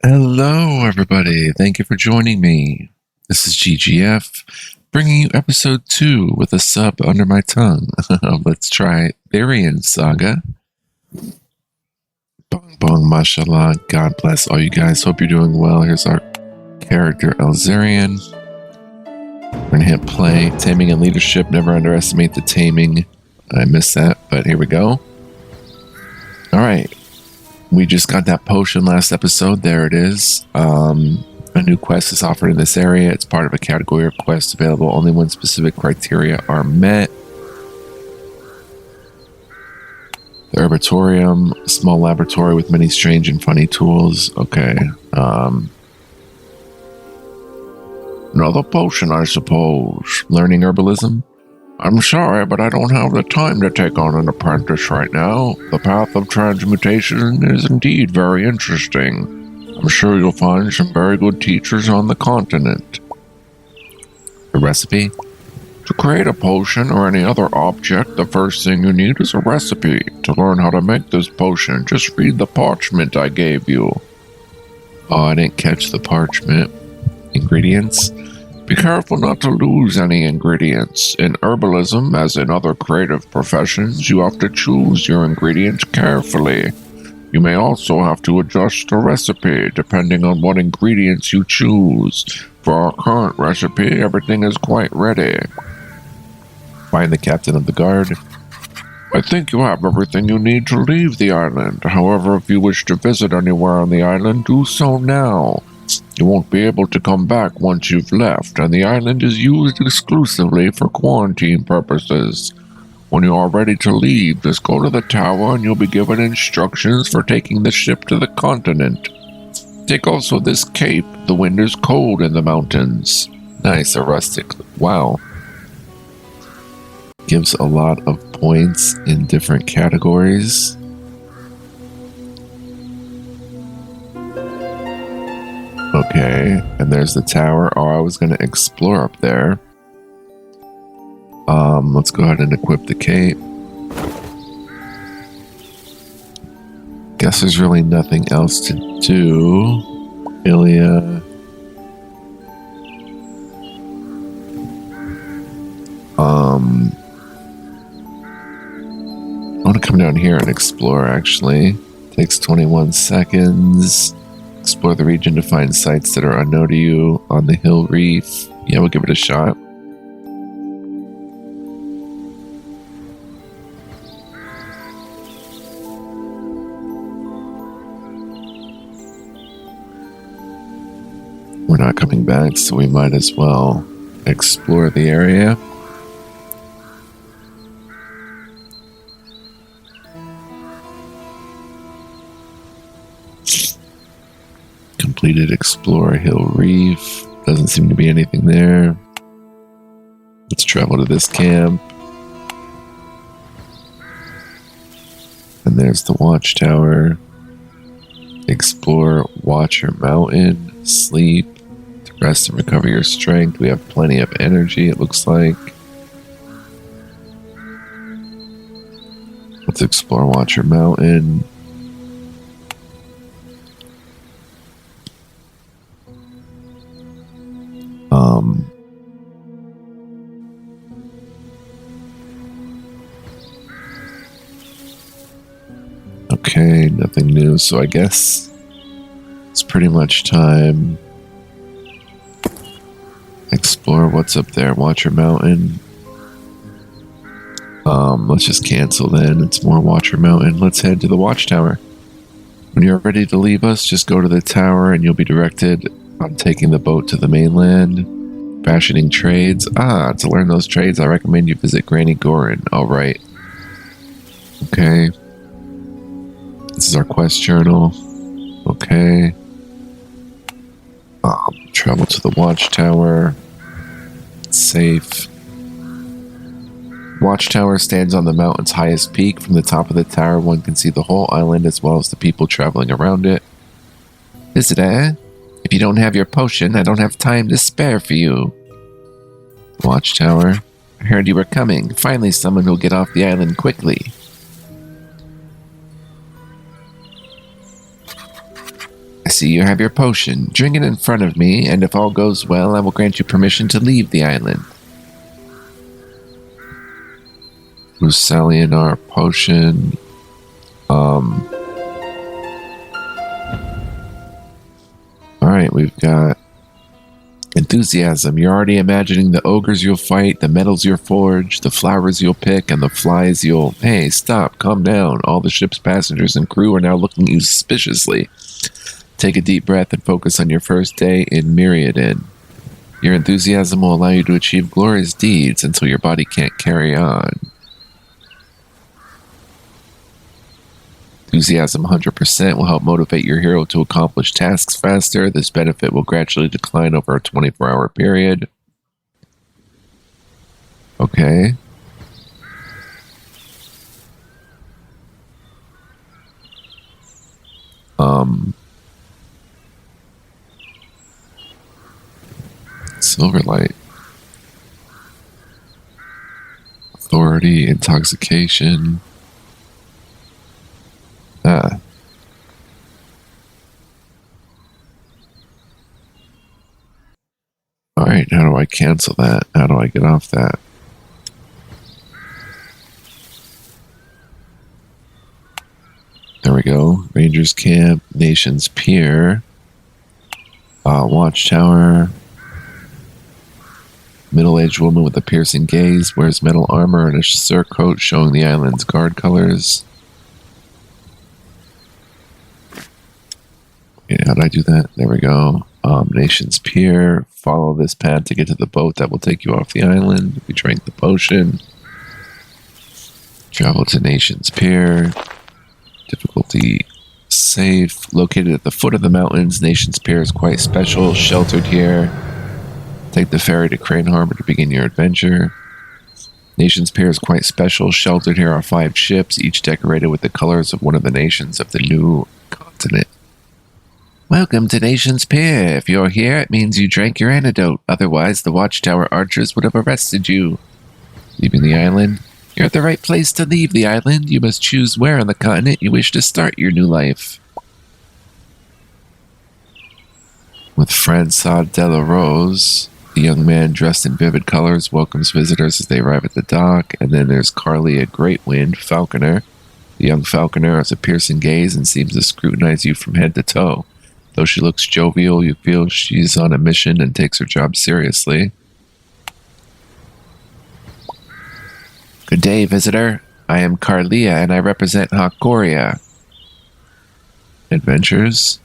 Hello, everybody. Thank you for joining me. This is GGF, bringing you episode 2 with a sub under my tongue. Let's try the-therian-saga. Bong bong, mashallah. God bless all you guys. Hope you're doing well. Here's our character, Elzarian. We're going to hit play. Taming and leadership. Never underestimate the taming. I missed that, but here we go. All right. We just got that potion last episode. There it is. A new quest is offered in this area. It's part of a category of quests available only when specific criteria are met. The Herbatorium, a small laboratory with many strange and funny tools. Okay. Another potion, I suppose. Learning herbalism? I'm sorry, but I don't have the time to take on an apprentice right now. The path of transmutation is indeed very interesting. I'm sure you'll find some very good teachers on the continent. The recipe? To create a potion or any other object, the first thing you need is a recipe. To learn how to make this potion, just read the parchment I gave you. Oh, I didn't catch the parchment. Ingredients? Be careful not to lose any ingredients. In herbalism, as in other creative professions, you have to choose your ingredients carefully. You may also have to adjust the recipe depending on what ingredients you choose. For our current recipe, everything is quite ready. Find the captain of the guard. I think you have everything you need to leave the island. However, if you wish to visit anywhere on the island, do so now. You won't be able to come back once you've left, and the island is used exclusively for quarantine purposes. When you are ready to leave, just go to the tower and you'll be given instructions for taking the ship to the continent. Take also this cape. The wind is cold in the mountains. Nice, a rustic. Wow. Gives a lot of points in different categories. Okay, and there's the tower. Oh, I was going to explore up there. Let's go ahead and equip the cape. Guess there's really nothing else to do. Ilya. I want to come down here and explore, actually. Takes 21 seconds. Explore the region to find sites that are unknown to you on the hill reef. Yeah, we'll give it a shot. We're not coming back, so we might as well explore the area. Completed Explore Hill Reef. Doesn't seem to be anything there. Let's travel to this camp. And there's the watchtower. Explore Watcher Mountain. Sleep. To rest and recover your strength. We have plenty of energy, it looks like. Let's explore Watcher Mountain. Okay, nothing new, so I guess it's pretty much time. Explore what's up there. Watcher Mountain. Let's just cancel then. It's more Watcher Mountain. Let's head to the watchtower. When you're ready to leave us, just go to the tower and you'll be directed on taking the boat to the mainland. Fashioning trades. To learn those trades, I recommend you visit Granny Gorin. Alright. Okay. This is our quest journal. Okay. Travel to the watchtower. It's safe. Watchtower stands on the mountain's highest peak. From the top of the tower, one can see the whole island as well as the people traveling around it. Visitor, if you don't have your potion, I don't have time to spare for you. Watchtower. I heard you were coming. Finally, someone who'll get off the island quickly. see you have your potion. Drink it in front of me, and if all goes well, I will grant you permission to leave the island. Who's selling our potion? Alright, we've got enthusiasm. You're already imagining the ogres you'll fight, the metals you'll forge, the flowers you'll pick, and the flies you'll... Hey, stop, calm down. All the ship's passengers and crew are now looking at you suspiciously. Take a deep breath and focus on your first day in Myriaden. Your enthusiasm will allow you to achieve glorious deeds until your body can't carry on. Enthusiasm 100% will help motivate your hero to accomplish tasks faster. This benefit will gradually decline over a 24-hour period. Okay. Silverlight. Authority, intoxication. Ah. Alright, how do I cancel that? How do I get off that? There we go. Rangers Camp, Nations Pier, Watchtower. Middle-aged woman with a piercing gaze wears metal armor and a surcoat showing the island's guard colors. Yeah, how did I do that? There we go. Nations Pier. Follow this path to get to the boat that will take you off the island. We drank the potion. Travel to Nations Pier. Difficulty safe. Located at the foot of the mountains, Nations Pier is quite special. Sheltered here. Take the ferry to Crane Harbor to begin your adventure. Nations Pier is quite special. Sheltered here are 5 ships, each decorated with the colors of one of the nations of the new continent. Welcome to Nations Pier. If you're here, it means you drank your antidote. Otherwise, the Watchtower archers would have arrested you. Leaving the island? You're at the right place to leave the island. You must choose where on the continent you wish to start your new life. With Francois Delarose, the young man dressed in vivid colors welcomes visitors as they arrive at the dock. And then there's Carly, a great wind, falconer. The young falconer has a piercing gaze and seems to scrutinize you from head to toe. Though she looks jovial, you feel she's on a mission and takes her job seriously. Good day, visitor. I am Carlia, and I represent Hakoria. Adventures?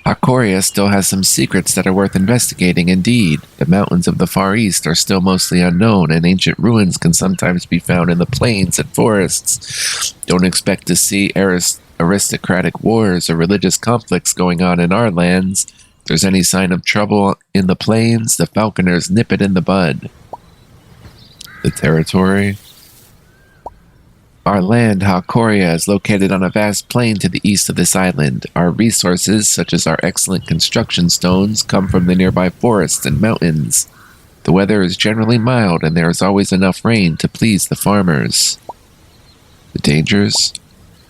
Hakoria still has some secrets that are worth investigating indeed. The mountains of the Far East are still mostly unknown, and ancient ruins can sometimes be found in the plains and forests. Don't expect to see aristocratic wars or religious conflicts going on in our lands. If there's any sign of trouble in the plains, the falconers nip it in the bud. The territory? Our land, Hakoria, is located on a vast plain to the east of this island. Our resources, such as our excellent construction stones, come from the nearby forests and mountains. The weather is generally mild, and there is always enough rain to please the farmers. The dangers?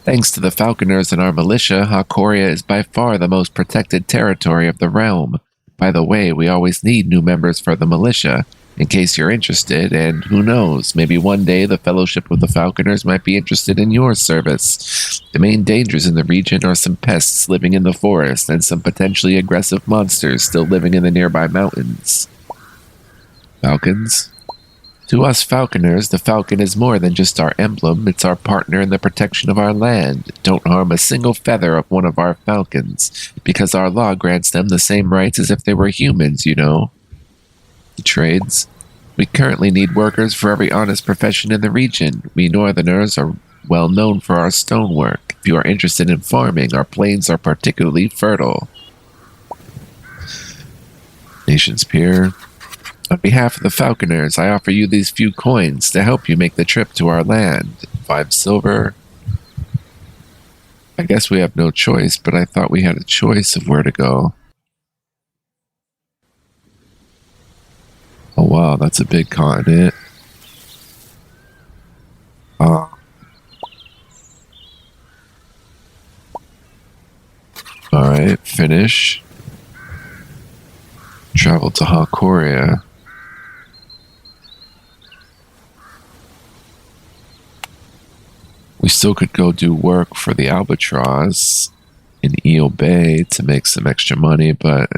Thanks to the falconers and our militia, Hakoria is by far the most protected territory of the realm. By the way, we always need new members for the militia, in case you're interested, and who knows, maybe one day the Fellowship of the Falconers might be interested in your service. The main dangers in the region are some pests living in the forest and some potentially aggressive monsters still living in the nearby mountains. Falcons? To us falconers, the falcon is more than just our emblem, it's our partner in the protection of our land. Don't harm a single feather of one of our falcons, because our law grants them the same rights as if they were humans, you know. The trades? We currently need workers for every honest profession in the region. We northerners are well known for our stonework. If you are interested in farming, our plains are particularly fertile. Nations Pier. On behalf of the falconers, I offer you these few coins to help you make the trip to our land. 5 silver. I guess we have no choice, but I thought we had a choice of where to go. Oh wow, that's a big continent. Alright, finish. Travel to Halkoria. We still could go do work for the Albatross in Eel Bay to make some extra money, but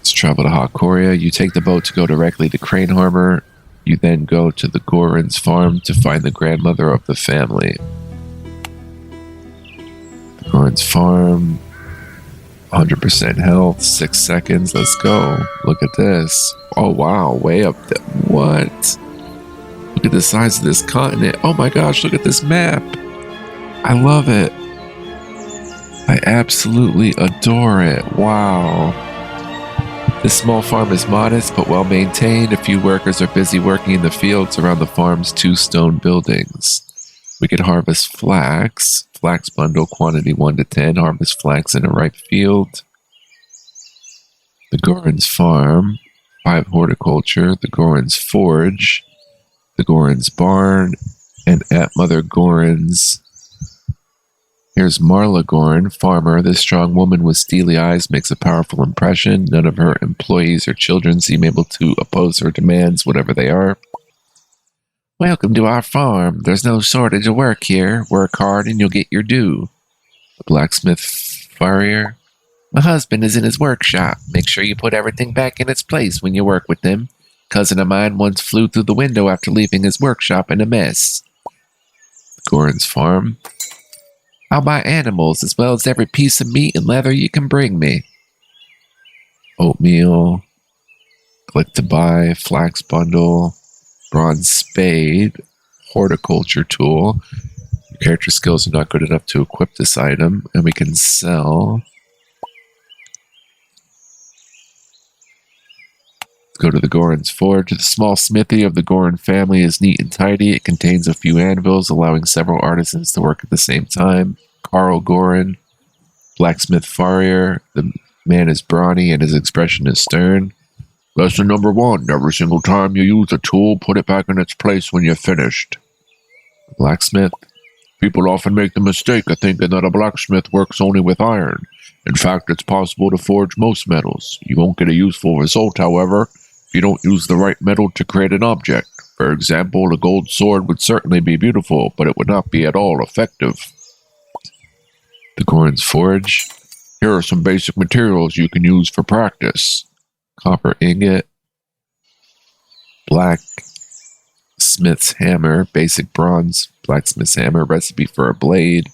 Let's travel to Halkoria. You take the boat to go directly to Crane Harbor. You then go to the Gorin's farm to find the grandmother of the family. The Gorin's farm, 100% health, 6 seconds. Let's go. Look at this. Oh, wow. Way up there. What? Look at the size of this continent. Oh my gosh, look at this map. I love it. I absolutely adore it. Wow. This small farm is modest but well maintained. A few workers are busy working in the fields around the farm's 2 stone buildings. We can harvest flax. Flax bundle quantity 1 to 10. Harvest flax in a ripe field. The Gorin's farm. 5 horticulture. The Gorin's forge. The Gorin's barn. And at Mother Gorin's. Here's Marla Gorin, farmer. This strong woman with steely eyes makes a powerful impression. None of her employees or children seem able to oppose her demands, whatever they are. Welcome to our farm. There's no shortage of work here. Work hard and you'll get your due. The blacksmith farrier. My husband is in his workshop. Make sure you put everything back in its place when you work with him. Cousin of mine once flew through the window after leaving his workshop in a mess. Gorin's farm. I'll buy animals as well as every piece of meat and leather you can bring me. Oatmeal. Click to buy. Flax bundle. Bronze spade. Horticulture tool. Your character skills are not good enough to equip this item. And we can sell. Go to the Gorin's forge. The small smithy of the Gorin family is neat and tidy. It contains a few anvils, allowing several artisans to work at the same time. Carl Gorin, blacksmith farrier. The man is brawny and his expression is stern. Lesson number 1. Every single time you use a tool, put it back in its place when you're finished. Blacksmith. People often make the mistake of thinking that a blacksmith works only with iron. In fact, it's possible to forge most metals. You won't get a useful result, however, if you don't use the right metal to create an object. For example, a gold sword would certainly be beautiful, but it would not be at all effective. The Gorin's forge. Here are some basic materials you can use for practice. Copper ingot. Blacksmith's hammer. Basic bronze. Blacksmith's hammer. Recipe for a blade.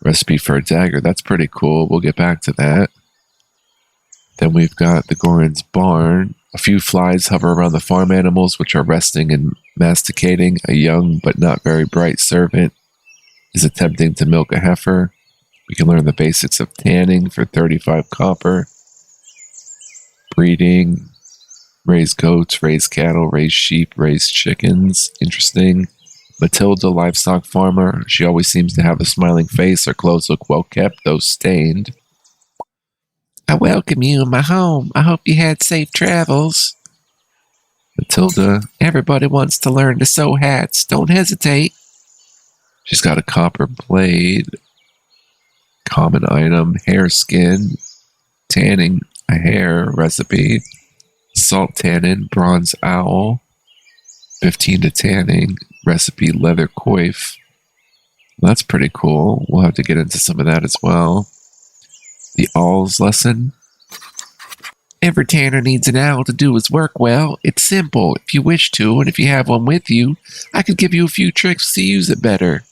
Recipe for a dagger. That's pretty cool. We'll get back to that. Then we've got the Gorin's barn. A few flies hover around the farm animals, which are resting and masticating. A young but not very bright servant is attempting to milk a heifer. We can learn the basics of tanning for 35 copper. Breeding. Raise goats, raise cattle, raise sheep, raise chickens. Interesting. Matilda, livestock farmer. She always seems to have a smiling face. Her clothes look well kept, though stained. I welcome you in my home. I hope you had safe travels. Matilda, everybody wants to learn to sew hats. Don't hesitate. She's got a copper blade. Common item, hair skin. Tanning a hair recipe. Salt tannin, bronze owl. 15 to tanning. Recipe leather coif. That's pretty cool. We'll have to get into some of that as well. The owl's lesson. Every tanner needs an owl to do his work well. It's simple if you wish to, and if you have one with you, I could give you a few tricks to use it better.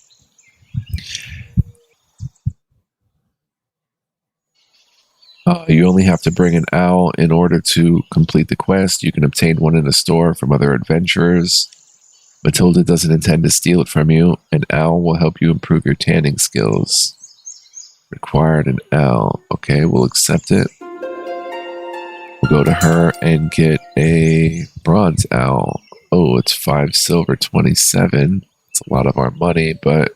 You only have to bring an owl in order to complete the quest. You can obtain one in a store from other adventurers. Matilda doesn't intend to steal it from you. An owl will help you improve your tanning skills. Required an owl. Okay, we'll accept it. We'll go to her and get a bronze owl. Oh, it's 5 silver, 27. It's a lot of our money, but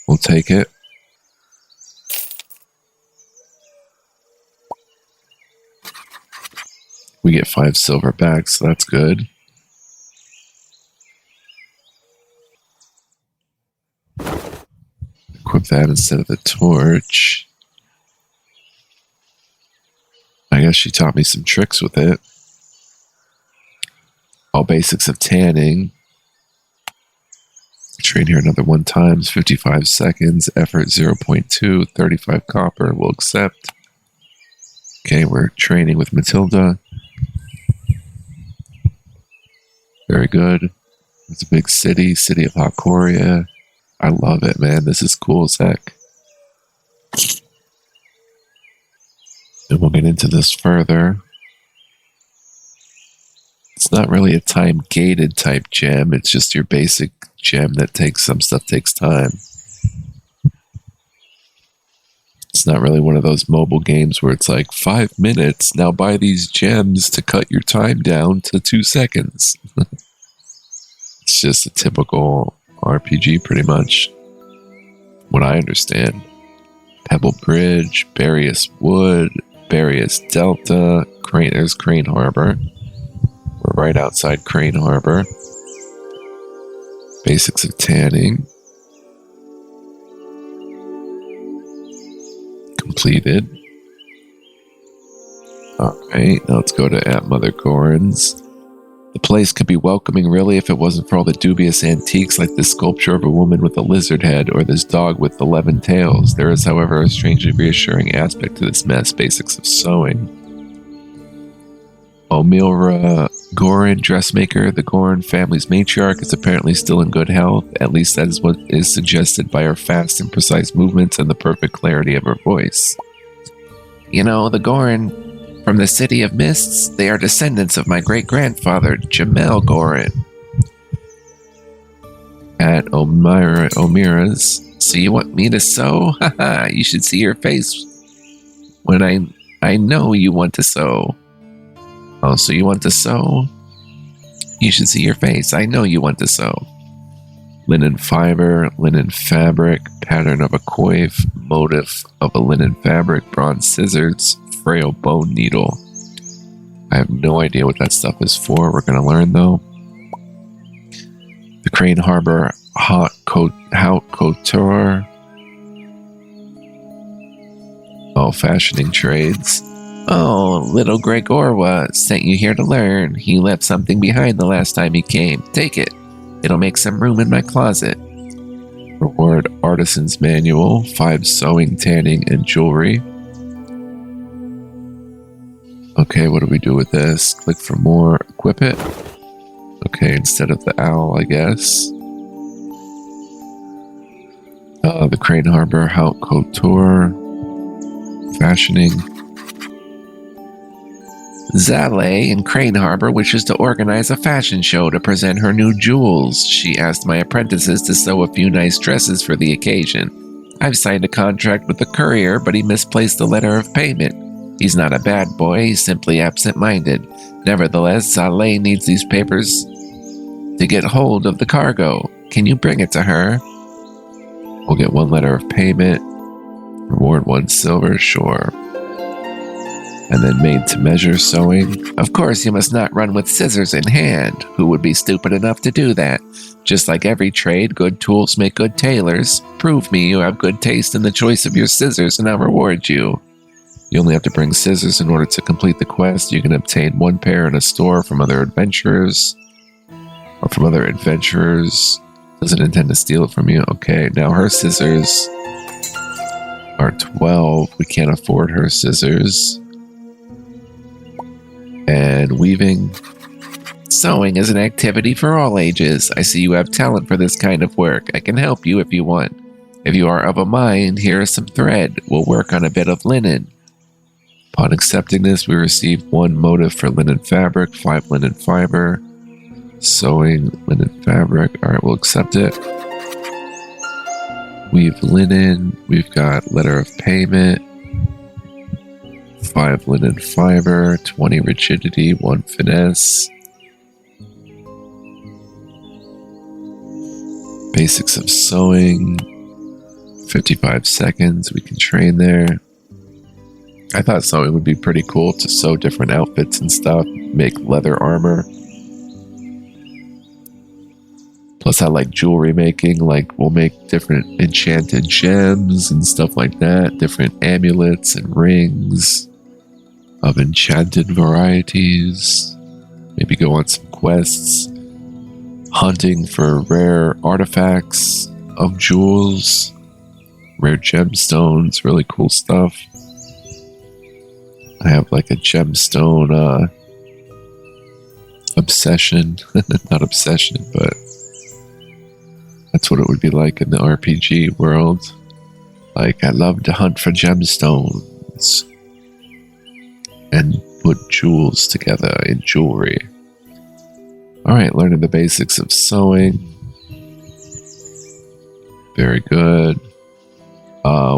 we'll take it. We get 5 silver back, so that's good. Equip that instead of the torch. I guess she taught me some tricks with it. All basics of tanning. Train here another 1 times, 55 seconds, effort 0.2, 35 copper, we'll accept. Okay, we're training with Matilda. Very good. It's a big city, city of Hakoria. I love it, man. This is cool as heck. And we'll get into this further. It's not really a time-gated type gem. It's just your basic gem that takes some stuff takes time. It's not really one of those mobile games where it's like 5 minutes. Now buy these gems to cut your time down to 2 seconds. It's just a typical RPG, pretty much. What I understand. Pebble Bridge, Barious Wood, Barious Delta, there's Crane Harbor. We're right outside Crane Harbor. Basics of tanning. Completed. Alright, now let's go to at Mother Gorin's. The place could be welcoming really if it wasn't for all the dubious antiques like this sculpture of a woman with a lizard head or this dog with 11 tails. There is, however, a strangely reassuring aspect to this mess. Basics of sewing. Omilra Gorin, dressmaker, the Gorin family's matriarch, is apparently still in good health. At least that is what is suggested by her fast and precise movements and the perfect clarity of her voice. You know, the Gorin from the City of Mists, they are descendants of my great-grandfather, Jamel Gorin. At Omira's, so you want me to sew? Haha, you should see your face when I know you want to sew. Oh, so you want to sew? You should see your face. I know you want to sew. Linen fiber, linen fabric, pattern of a coif, motif of a linen fabric, bronze scissors, frail bone needle. I have no idea what that stuff is for. We're going to learn, though. The Crane Harbor Haute Couture. Oh, fashioning trades. Oh, little Gregorwa sent you here to learn. He left something behind the last time he came. Take it. It'll make some room in my closet. Reward Artisan's Manual, 5 sewing, tanning, and jewelry. Okay, what do we do with this? Click for more. Equip it. Okay, instead of the owl, I guess. The Crane Harbor Haute Couture. Fashioning. Zale in Crane Harbor wishes to organize a fashion show to present her new jewels. She asked my apprentices to sew a few nice dresses for the occasion. I've signed a contract with the courier, but he misplaced the letter of payment. He's not a bad boy, he's simply absent-minded. Nevertheless, Zale needs these papers to get hold of the cargo. Can you bring it to her? We'll get 1 letter of payment. Reward 1 silver, sure. And then made to measure sewing. Of course, you must not run with scissors in hand. Who would be stupid enough to do that? Just like every trade, good tools make good tailors. Prove me you have good taste in the choice of your scissors and I'll reward you. You only have to bring scissors in order to complete the quest. You can obtain 1 pair in a store from other adventurers. Or from other adventurers. Doesn't intend to steal it from you. Okay, now her scissors are 12. We can't afford her scissors. And weaving. Sewing is an activity for all ages. I see you have talent for this kind of work. I can help you if you want. If you are of a mind, here is some thread. We'll work on a bit of linen. Upon accepting this, we receive 1 motif for linen fabric, 5 linen fiber, sewing, linen fabric. Alright, we'll accept it. Weave linen. We've got letter of payment. 5 linen fiber, 20 rigidity, 1 finesse. Basics of sewing, 55 seconds, we can train there. I thought sewing would be pretty cool to sew different outfits and stuff, make leather armor. Plus, I like jewelry making. Like, we'll make different enchanted gems and stuff like that. Different amulets and rings of enchanted varieties. Maybe go on some quests. Hunting for rare artifacts of jewels. Rare gemstones. Really cool stuff. I have like a gemstone obsession. Not obsession, but that's what it would be like in the RPG world. Like, I love to hunt for gemstones and put jewels together in jewelry. Alright, learning the basics of sewing. Very good.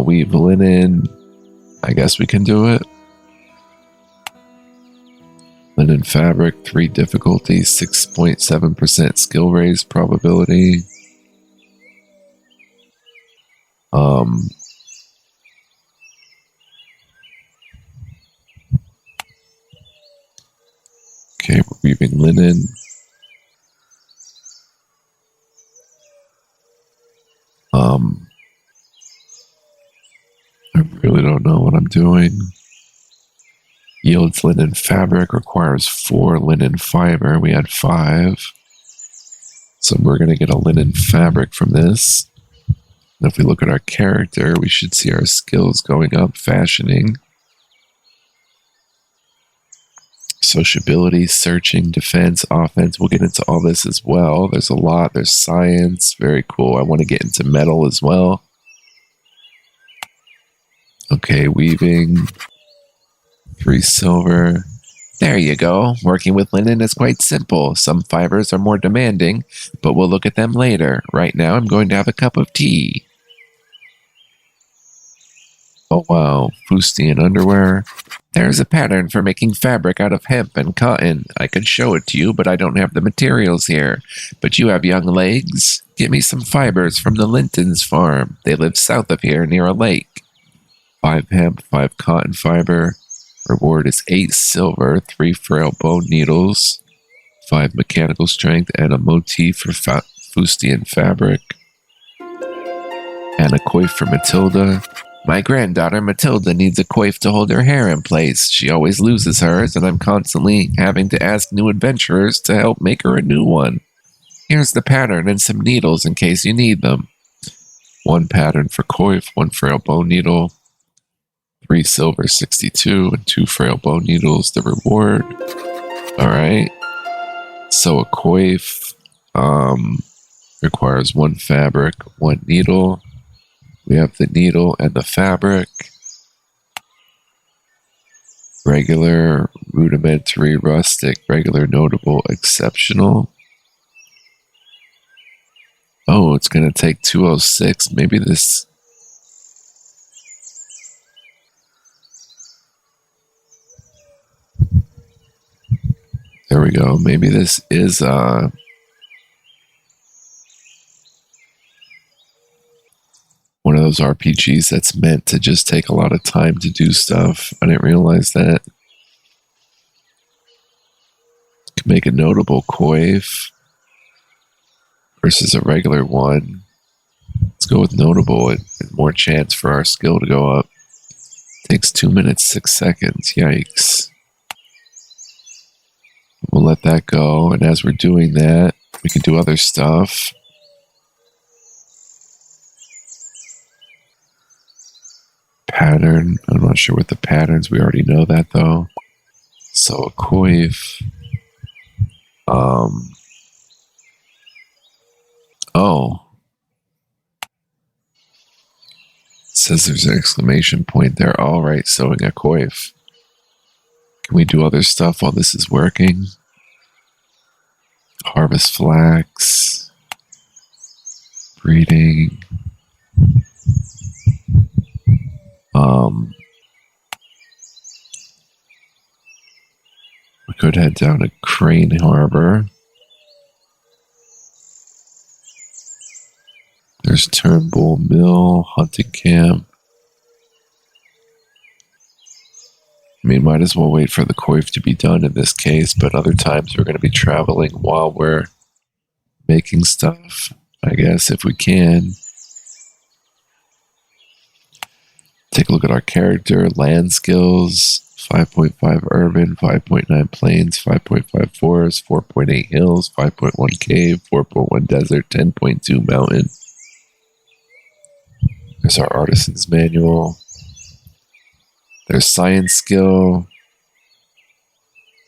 Weave linen. I guess we can do it. Linen fabric, 3 difficulty, 6.7% skill raise probability. Okay, we're weaving linen. I really don't know what I'm doing. Yields linen fabric, requires 4 linen fiber. We had 5. So we're going to get a linen fabric from this. And if we look at our character, we should see our skills going up. Fashioning, sociability, searching, defense, offense. We'll get into all this as well. There's a lot. There's science. Very cool. I want to get into metal as well. Okay, weaving. 3 silver. There you go. Working with linen is quite simple. Some fibers are more demanding, but we'll look at them later. Right now, I'm going to have a cup of tea. Oh wow, fustian underwear. There's a pattern for making fabric out of hemp and cotton. I could show it to you, but I don't have the materials here. But you have young legs. Get me some fibers from the Linton's farm. They live south of here near a lake. 5 hemp, 5 cotton fiber. Reward is 8 silver, 3 frail bone needles, 5 mechanical strength, and a motif for fustian fabric. And a coif for Matilda. My granddaughter Matilda needs a coif to hold her hair in place. She always loses hers, and I'm constantly having to ask new adventurers to help make her a new one. Here's the pattern and some needles in case you need them. 1 pattern for coif, 1 frail bone needle. 3 silver, 62, and 2 frail bone needles, the reward. Alright. So a coif requires 1 fabric, 1 needle. We have the needle and the fabric. Regular, rudimentary, rustic, regular, notable, exceptional. Oh, it's going to take 206. Maybe this... There we go. Maybe this is one of those RPGs that's meant to just take a lot of time to do stuff. I didn't realize that. Could make a notable coif versus a regular one. Let's go with notable. It more chance for our skill to go up. Takes 2 minutes, 6 seconds. Yikes. We'll let that go, and as we're doing that, we can do other stuff. Pattern. I'm not sure what the patterns. We already know that, though. So a coif. Oh. It says there's an exclamation point there. All right, sewing a coif. Can we do other stuff while this is working? Harvest flax. Breeding. We could head down to Crane Harbor. There's Turnbull Mill, hunting camp. I mean, might as well wait for the coif to be done in this case, but other times we're going to be traveling while we're making stuff, I guess, if we can. Take a look at our character. Land skills, 5.5 urban, 5.9 plains, 5.5 forest, 4.8 hills, 5.1 cave, 4.1 desert, 10.2 mountain. There's our artisan's manual. There's science skill.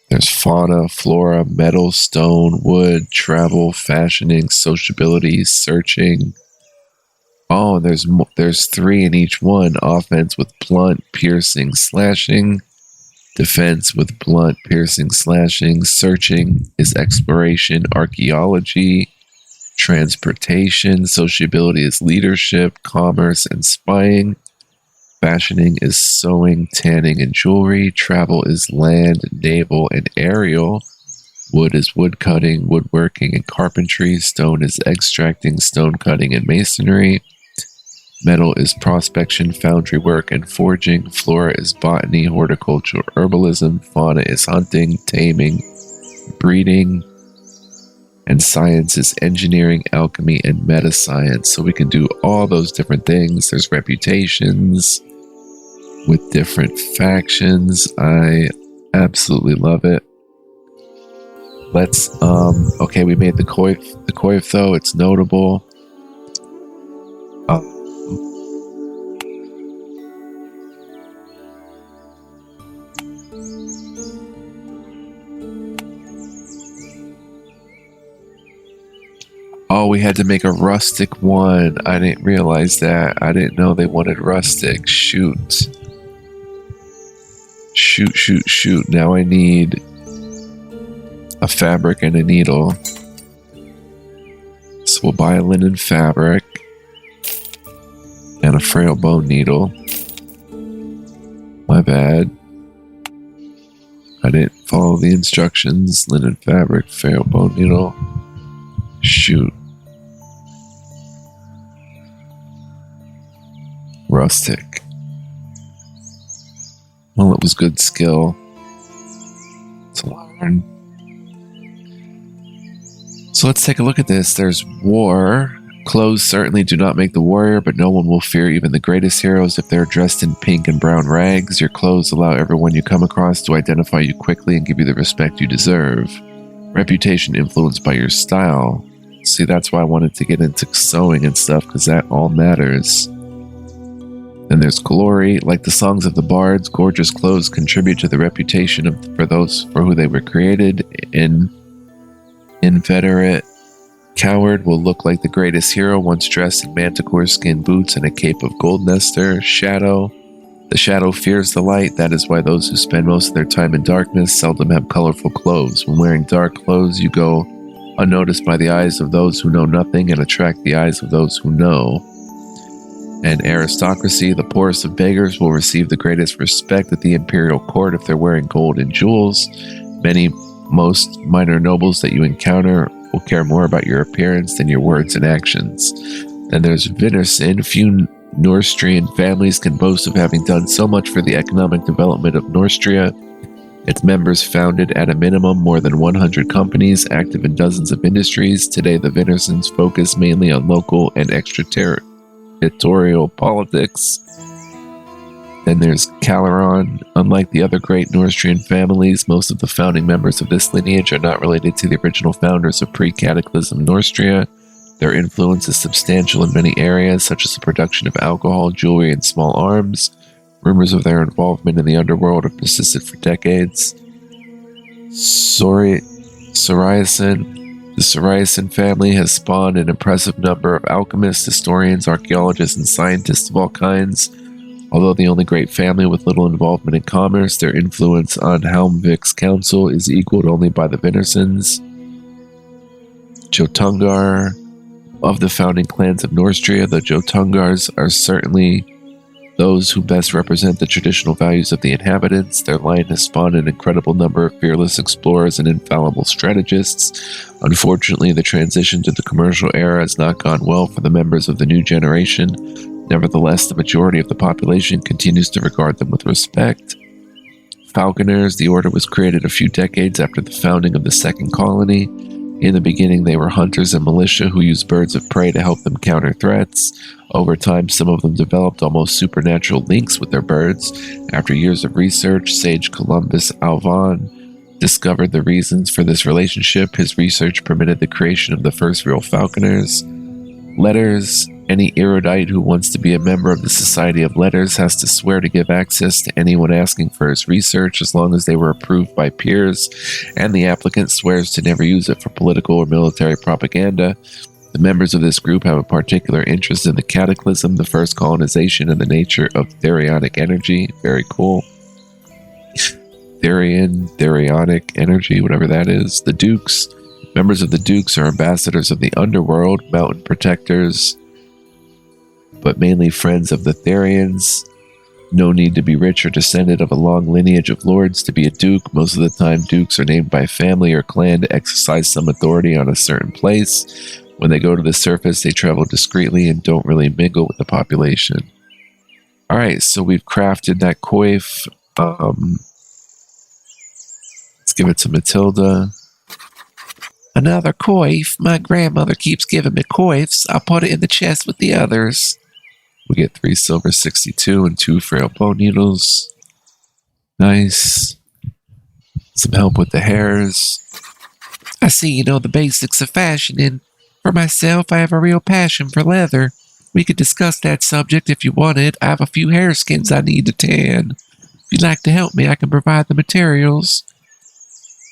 There's fauna, flora, metal, stone, wood, travel, fashioning, sociability, searching. Oh, and there's 3 in each one. Offense with blunt, piercing, slashing. Defense with blunt, piercing, slashing. Searching is exploration, archaeology, transportation. Sociability is leadership, commerce, and spying. Fashioning is sewing, tanning, and jewelry. Travel is land, naval, and aerial. Wood is wood cutting, woodworking, and carpentry. Stone is extracting, stone cutting, and masonry. Metal is prospection, foundry work, and forging. Flora is botany, horticulture, herbalism. Fauna is hunting, taming, breeding. And science is engineering, alchemy, and meta-science. So we can do all those different things. There's reputations with different factions. I absolutely love it. Let's, okay, we made the coif though. It's notable. Oh, we had to make a rustic one. I didn't realize that. I didn't know they wanted rustic. Shoot. Shoot. Now I need a fabric and a needle. So we'll buy a linen fabric and a frail bone needle. My bad. I didn't follow the instructions. Linen fabric, frail bone needle. Shoot. Rustic. Well, it was good skill to learn. So let's take a look at this. There's war. Clothes certainly do not make the warrior, but no one will fear even the greatest heroes if they're dressed in pink and brown rags. Your clothes allow everyone you come across to identify you quickly and give you the respect you deserve. Reputation influenced by your style. See, that's why I wanted to get into sewing and stuff, because that all matters. Then there's glory. Like the songs of the bards, gorgeous clothes contribute to the reputation for those for who they were created. An inveterate coward will look like the greatest hero once dressed in manticore skin boots and a cape of gold nester. Shadow. The shadow fears the light. That is why those who spend most of their time in darkness seldom have colorful clothes. When wearing dark clothes, you go unnoticed by the eyes of those who know nothing and attract the eyes of those who know. And aristocracy, the poorest of beggars will receive the greatest respect at the imperial court if they're wearing gold and jewels. Most minor nobles that you encounter will care more about your appearance than your words and actions. Then there's Vinnerson. Few Norstrian families can boast of having done so much for the economic development of Norstria. Its members founded at a minimum more than 100 companies, active in dozens of industries. Today, the Vinnersons focus mainly on local and extraterritorial politics. Then there's Caleron. Unlike the other great Norstrian families, most of the founding members of this lineage are not related to the original founders of pre-Cataclysm Norstria. Their influence is substantial in many areas, such as the production of alcohol, jewelry, and small arms. Rumors of their involvement in the underworld have persisted for decades. Soriasin. The Soriasin family has spawned an impressive number of alchemists, historians, archaeologists, and scientists of all kinds. Although the only great family with little involvement in commerce, their influence on Helmvik's council is equaled only by the Vinnersons. Jotungar. Of the founding clans of Norstria, the Jotungars are certainly those who best represent the traditional values of the inhabitants. Their line has spawned an incredible number of fearless explorers and infallible strategists. Unfortunately, the transition to the commercial era has not gone well for the members of the new generation. Nevertheless, the majority of the population continues to regard them with respect. Falconers. The order was created a few decades after the founding of the second colony. In the beginning, they were hunters and militia who used birds of prey to help them counter threats. Over time, some of them developed almost supernatural links with their birds. After years of research, sage Columbus Alvan discovered the reasons for this relationship. His research permitted the creation of the first real falconers. Letters. Any erudite who wants to be a member of the Society of Letters has to swear to give access to anyone asking for his research as long as they were approved by peers, and the applicant swears to never use it for political or military propaganda. The members of this group have a particular interest in the cataclysm, the first colonization, and the nature of therionic energy. Very cool. Therionic energy, whatever that is. The Dukes. Members of the Dukes are ambassadors of the underworld, mountain protectors, but mainly friends of the Therians. No need to be rich or descended of a long lineage of lords to be a duke. Most of the time, dukes are named by family or clan to exercise some authority on a certain place. When they go to the surface, they travel discreetly and don't really mingle with the population. Alright, so we've crafted that coif. Let's give it to Matilda. Another coif. My grandmother keeps giving me coifs. I'll put it in the chest with the others. We get 3 silver 62 and 2 frail bone needles. Nice. Some help with the hairs. I see you know the basics of fashioning. For myself, I have a real passion for leather. We could discuss that subject if you wanted. I have a few hair skins I need to tan. If you'd like to help me, I can provide the materials.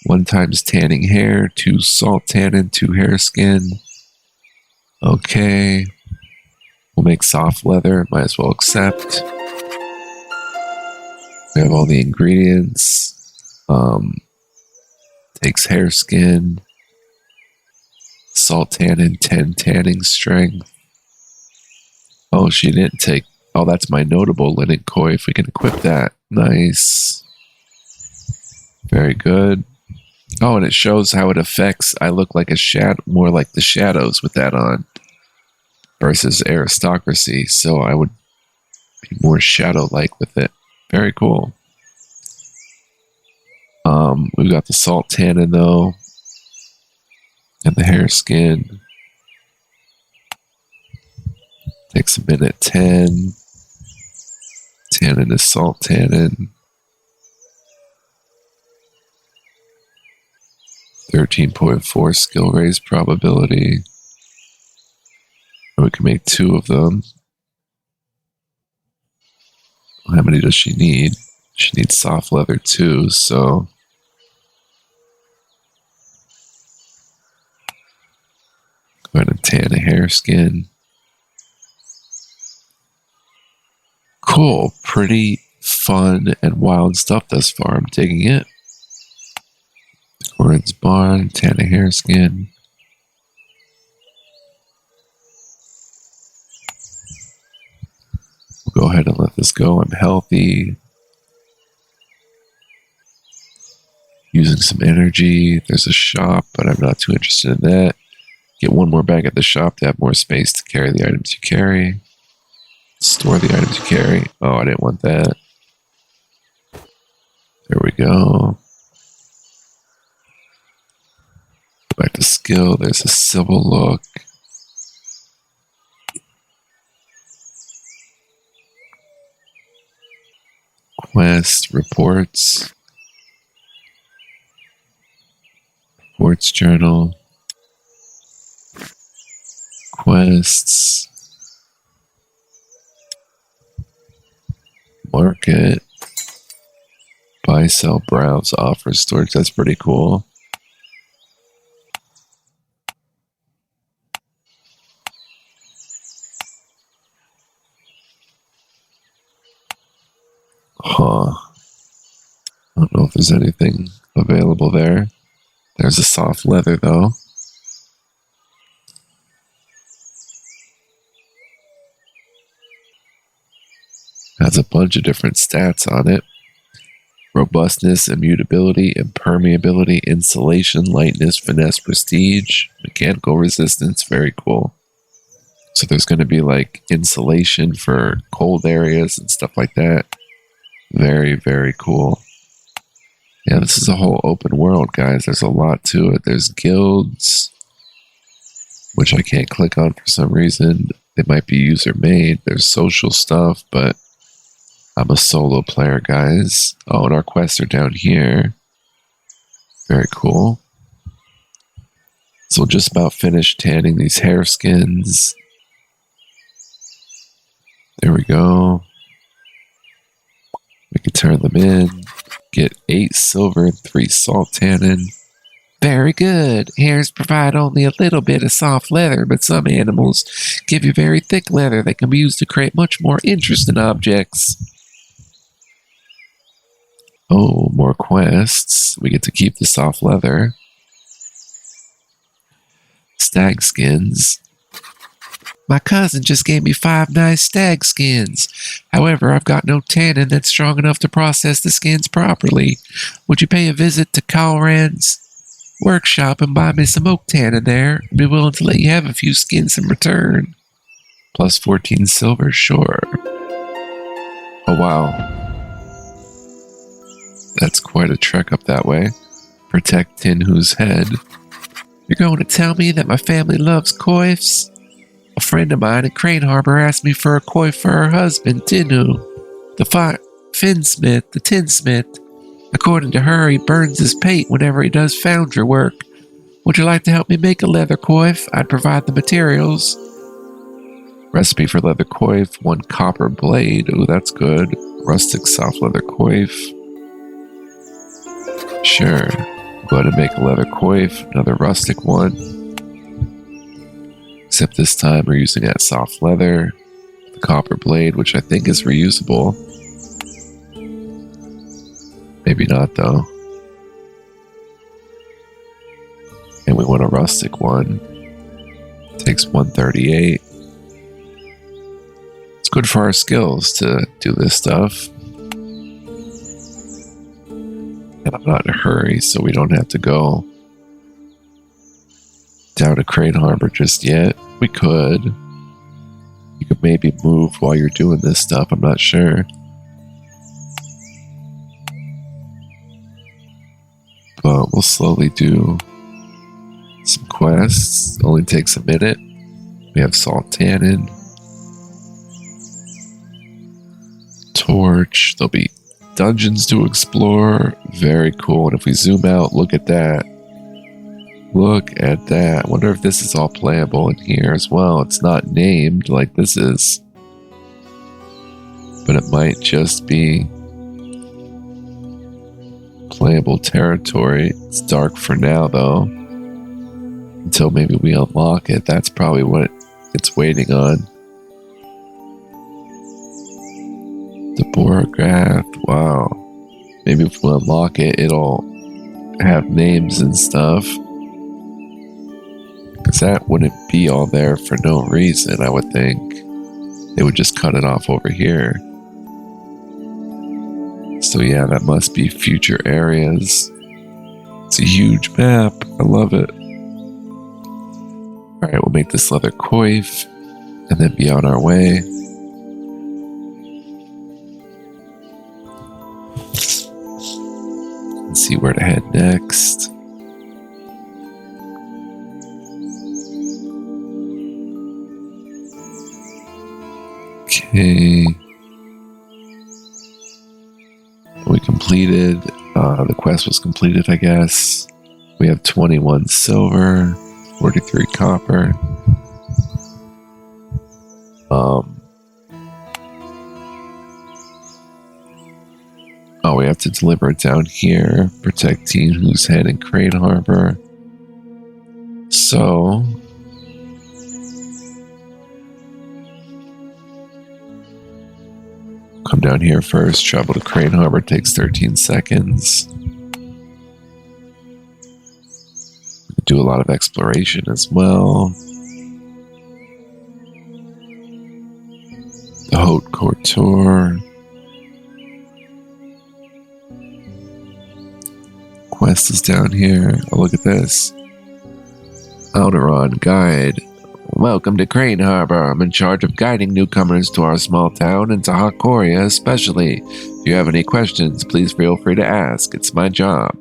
1 times tanning hair, 2 salt tannin, 2 hair skin. Okay. We'll make soft leather, might as well accept. We have all the ingredients. Takes hair skin. Salt tannin, 10 tanning strength. Oh, she didn't take... Oh, that's my notable linen coif. We can equip that. Nice. Very good. Oh, and it shows how it affects... I look like a shadow, more like the shadows with that on. Versus aristocracy, so I would be more shadow-like with it. Very cool. We've got the salt tannin though, and the hair skin. Takes a minute 10. Tannin is salt tannin. 13.4 skill raise probability. We can make 2 of them. How many does she need? She needs soft leather too, so... Go ahead and tan a hair skin. Cool. Pretty fun and wild stuff thus far. I'm digging it. Orange barn, tan a hair skin. Go ahead and let this go. I'm healthy. Using some energy. There's a shop, but I'm not too interested in that. Get 1 more bag at the shop to have more space to carry the items you carry. Store the items you carry. Oh, I didn't want that. There we go. Back to skill. There's a civil look. Quest, reports, reports journal, quests, market, buy, sell, browse, offer, storage. That's pretty cool. Huh. I don't know if there's anything available there. There's a soft leather, though. Has a bunch of different stats on it. Robustness, immutability, impermeability, insulation, lightness, finesse, prestige, mechanical resistance. Very cool. So there's going to be like insulation for cold areas and stuff like that. Very, very cool. Yeah, this is a whole open world, guys. There's a lot to it. There's guilds, which I can't click on for some reason. They might be user-made. There's social stuff, but I'm a solo player, guys. Oh, and our quests are down here. Very cool. So we'll just about finish tanning these hair skins. There we go. We can turn them in. Get 8 silver and 3 salt tannin. Very good. Hairs provide only a little bit of soft leather, but some animals give you very thick leather that can be used to create much more interesting objects. Oh, more quests. We get to keep the soft leather. Stag skins. My cousin just gave me 5 nice stag skins. However, I've got no tannin that's strong enough to process the skins properly. Would you pay a visit to Calran's workshop and buy me some oak tannin there? I'd be willing to let you have a few skins in return. Plus 14 silver, sure. Oh, wow. That's quite a trek up that way. Protect Tinhu's head. You're going to tell me that my family loves coifs? A friend of mine in Crane Harbor asked me for a coif for her husband, Tinhu, the tinsmith. According to her, he burns his paint whenever he does foundry work. Would you like to help me make a leather coif? I'd provide the materials. Recipe for leather coif, 1 copper blade. Oh, that's good. Rustic soft leather coif. Sure. Go ahead and make a leather coif, another rustic one. Except this time we're using that soft leather, the copper blade, which I think is reusable. Maybe not, though. And we want a rustic one. Takes 138. It's good for our skills to do this stuff. And I'm not in a hurry, so we don't have to go down to Crane Harbor just yet. We could. You could maybe move while you're doing this stuff. I'm not sure. But we'll slowly do some quests. Only takes a minute. We have salt tannin. Torch. There'll be dungeons to explore. Very cool. And if we zoom out, look at that. Look at that. I wonder if this is all playable in here as well. It's not named like this is. But it might just be playable territory. It's dark for now, though. Until maybe we unlock it. That's probably what it's waiting on. The Borgrath. Wow. Maybe if we unlock it, it'll have names and stuff. Because that wouldn't be all there for no reason, I would think. They would just cut it off over here. So yeah, that must be future areas. It's a huge map. I love it. Alright, we'll make this leather coif and then be on our way. Let's see where to head next. Okay. We completed. The quest was completed, I guess. We have 21 silver, 43 copper. Oh, we have to deliver it down here. Protect Tinhu's head in Crane Harbor. So come down here first. Travel to Crane Harbor. Takes 13 seconds. We do a lot of exploration as well. The Haute Couture. Quest is down here. Oh, look at this. Alderon Guide. Welcome to Crane Harbor. I'm in charge of guiding newcomers to our small town and to Hakoria especially. If you have any questions, please feel free to ask. It's my job.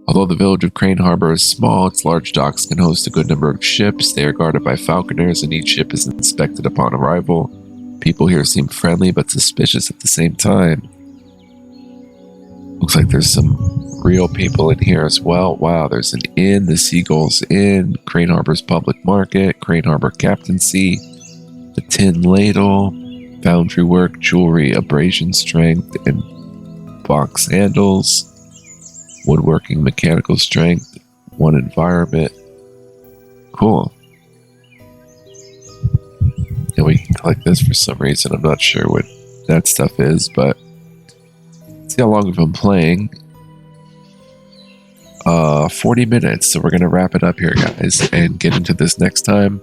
Although the village of Crane Harbor is small, its large docks can host a good number of ships. They are guarded by falconers, and each ship is inspected upon arrival. People here seem friendly but suspicious at the same time. Looks like there's some real people in here as well. Wow, there's an inn, the Seagull's Inn, Crane Harbor's Public Market, Crane Harbor Captaincy, the Tin Ladle, Foundry Work, Jewelry, Abrasion Strength, and Box Handles, Woodworking, Mechanical Strength, One Environment. Cool. And we can collect this for some reason. I'm not sure what that stuff is, but see how long we've been playing. 40 minutes, so we're going to wrap it up here, guys, and get into this next time.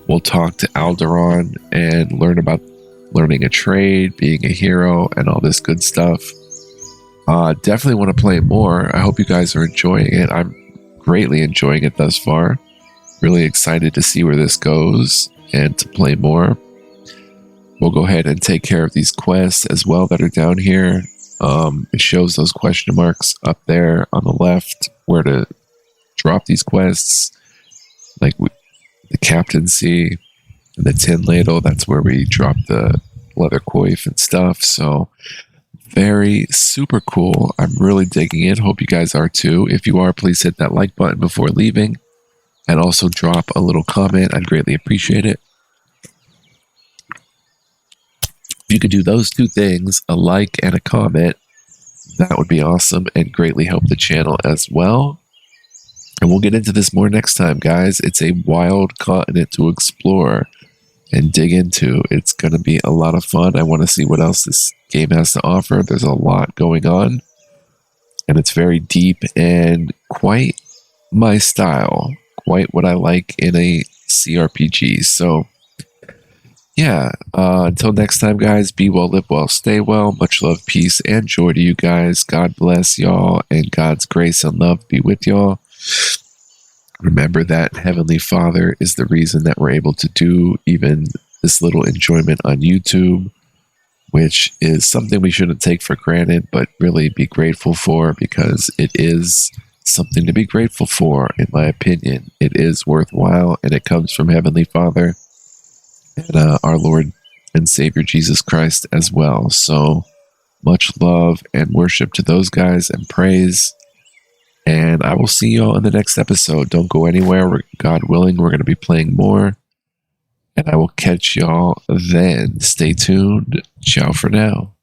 We'll talk to Alderon and learn about learning a trade, being a hero, and all this good stuff. Definitely want to play more. I hope you guys are enjoying it. I'm greatly enjoying it thus far. Really excited to see where this goes and to play more. We'll go ahead and take care of these quests as well that are down here. It shows those question marks up there on the left where to drop these quests, like the captaincy and the tin ladle. That's where we drop the leather coif and stuff. So very super cool. I'm really digging it. Hope you guys are too. If you are, please hit that like button before leaving, and also drop a little comment. I'd greatly appreciate it. If you could do those two things, a like and a comment, that would be awesome and greatly help the channel as well. And we'll get into this more next time, guys. It's a wild continent to explore and dig into. It's going to be a lot of fun. I want to see what else this game has to offer. There's a lot going on, and it's very deep and quite my style, quite what I like in a CRPG. So yeah, until next time, guys, be well, live well, stay well. Much love, peace, and joy to you guys. God bless y'all, and God's grace and love be with y'all. Remember that Heavenly Father is the reason that we're able to do even this little enjoyment on YouTube, which is something we shouldn't take for granted, but really be grateful for, because it is something to be grateful for, in my opinion. It is worthwhile, and it comes from Heavenly Father and our Lord and Savior Jesus Christ as well. So much love and worship to those guys, and praise. And I will see y'all in the next episode. Don't go anywhere. God willing, we're going to be playing more. And I will catch y'all then. Stay tuned. Ciao for now.